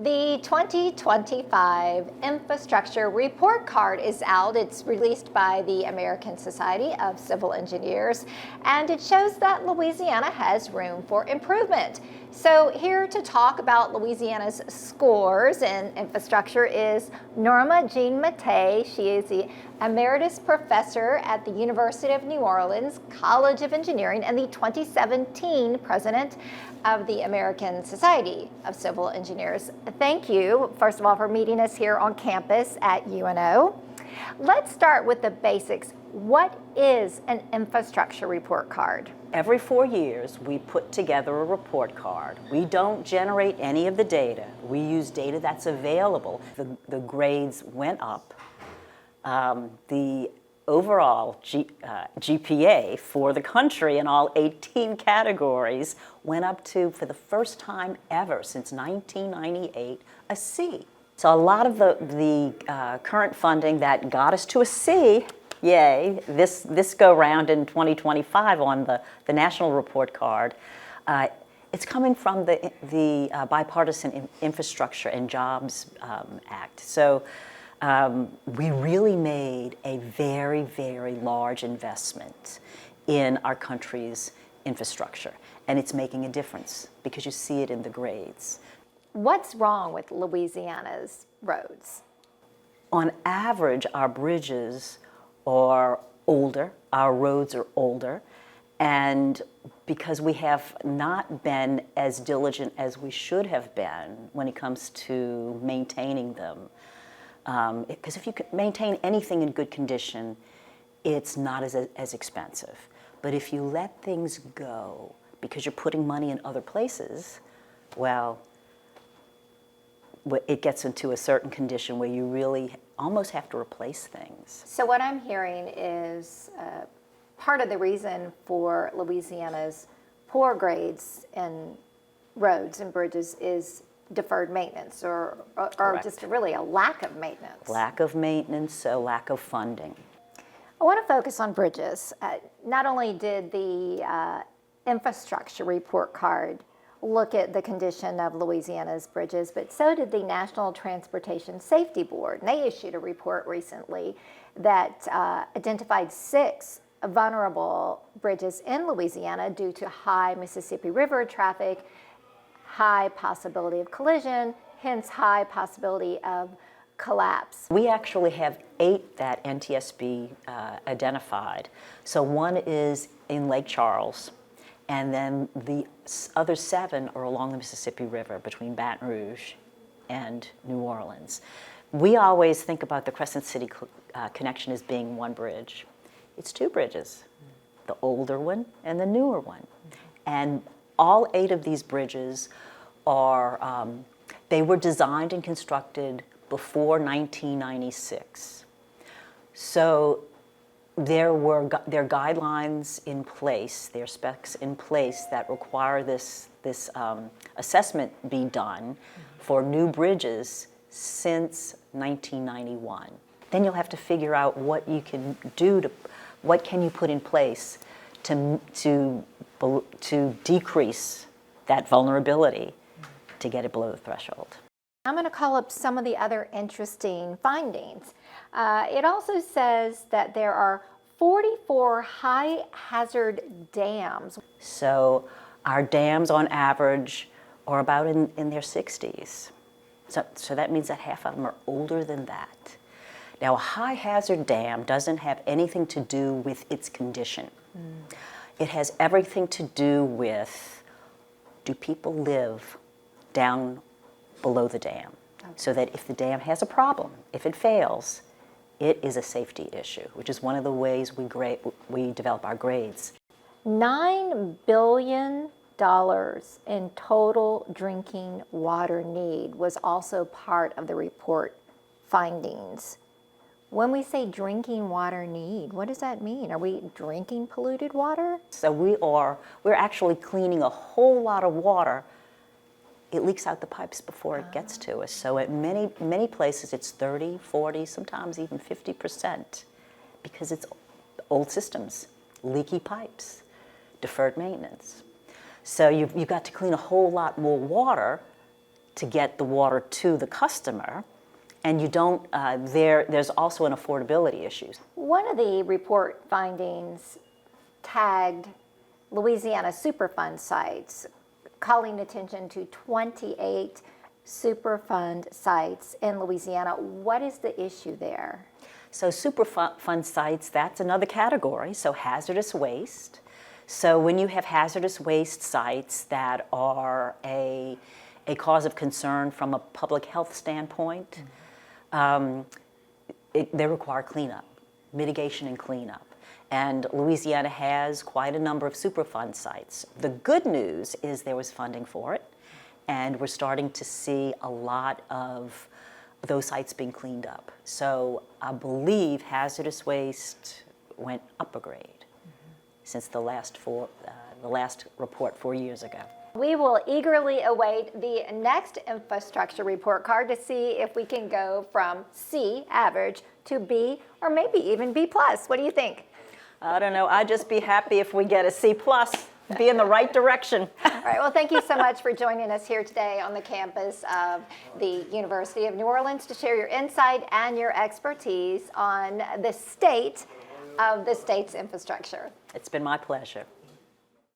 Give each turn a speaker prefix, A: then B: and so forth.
A: The 2025 Infrastructure Report Card is out. It's released by the American Society of Civil Engineers, and it shows that Louisiana has room for improvement. So here to talk about Louisiana's scores in infrastructure is Norma Jean Mattei. She is the Emeritus Professor at the University of New Orleans College of Engineering and the 2017 President of the American Society of Civil Engineers. Thank you, first of all, for meeting us here on campus at UNO. Let's start with the basics. What is an infrastructure report card?
B: Every 4 years, we put together a report card. We don't generate any of the data. We use data that's available. The grades went up. The overall GPA for the country in all 18 categories went up to, for the first time ever since 1998, a C. So a lot of the current funding that got us to a C, yay, this go round in 2025 on the national report card, it's coming from the Bipartisan Infrastructure and Jobs Act. So we really made a very, very large investment in our country's infrastructure, and it's making a difference because you see it in the grades.
A: What's wrong with Louisiana's roads?
B: On average, our bridges are older, our roads are older, and because we have not been as diligent as we should have been when it comes to maintaining them, because if you can maintain anything in good condition, it's not as expensive. But if you let things go because you're putting money in other places, well, it gets into a certain condition where you really almost have to replace things.
A: So what I'm hearing is part of the reason for Louisiana's poor grades in roads and bridges is deferred maintenance or just really a lack of maintenance.
B: Lack of maintenance, so lack of funding.
A: I want to focus on bridges. Not only did the infrastructure report card look at the condition of Louisiana's bridges, but so did the National Transportation Safety Board. And they issued a report recently that identified 6 vulnerable bridges in Louisiana due to high Mississippi River traffic, high possibility of collision, hence high possibility of collapse.
B: We actually have 8 that NTSB identified. So one is in Lake Charles, and then the other 7 are along the Mississippi River between Baton Rouge and New Orleans. We always think about the Crescent City connection as being one bridge. It's 2 bridges, the older one and the newer one. And all 8 of these bridges are, they were designed and constructed before 1996. So there are guidelines in place, there are specs in place that require this assessment be done for new bridges since 1991. Then you'll have to figure out what you can do what can you put in place to decrease that vulnerability to get it below the threshold.
A: I'm going to call up some of the other interesting findings. It also says that there are 44 high hazard dams.
B: So our dams on average are about in their 60s. So that means that half of them are older than that. Now, a high hazard dam doesn't have anything to do with its condition. It has everything to do with, do people live down below the dam? Okay. So that if the dam has a problem, if it fails, it is a safety issue, which is one of the ways we develop our grades.
A: $9 billion in total drinking water need was also part of the report findings. When we say drinking water need, what does that mean? Are we drinking polluted water?
B: So we're actually cleaning a whole lot of water. It leaks out the pipes before it gets to us. So at many places it's 30, 40, sometimes even 50% because it's old systems, leaky pipes, deferred maintenance. So you've got to clean a whole lot more water to get the water to the customer, and you don't. There's also an affordability issue.
A: One of the report findings tagged Louisiana Superfund sites, calling attention to 28 Superfund sites in Louisiana. What is the issue there?
B: So Superfund sites, that's another category, so hazardous waste. So when you have hazardous waste sites that are a cause of concern from a public health standpoint, they require cleanup, mitigation and cleanup. And Louisiana has quite a number of Superfund sites. The good news is there was funding for it, and we're starting to see a lot of those sites being cleaned up. So I believe hazardous waste went up a grade since the last report 4 years ago.
A: We will eagerly await the next infrastructure report card to see if we can go from C, average, to B, or maybe even B+. What do you think?
B: I don't know. I'd just be happy if we get a C+, be in the right direction.
A: All right, well, thank you so much for joining us here today on the campus of the University of New Orleans to share your insight and your expertise on the state of the state's infrastructure.
B: It's been my pleasure.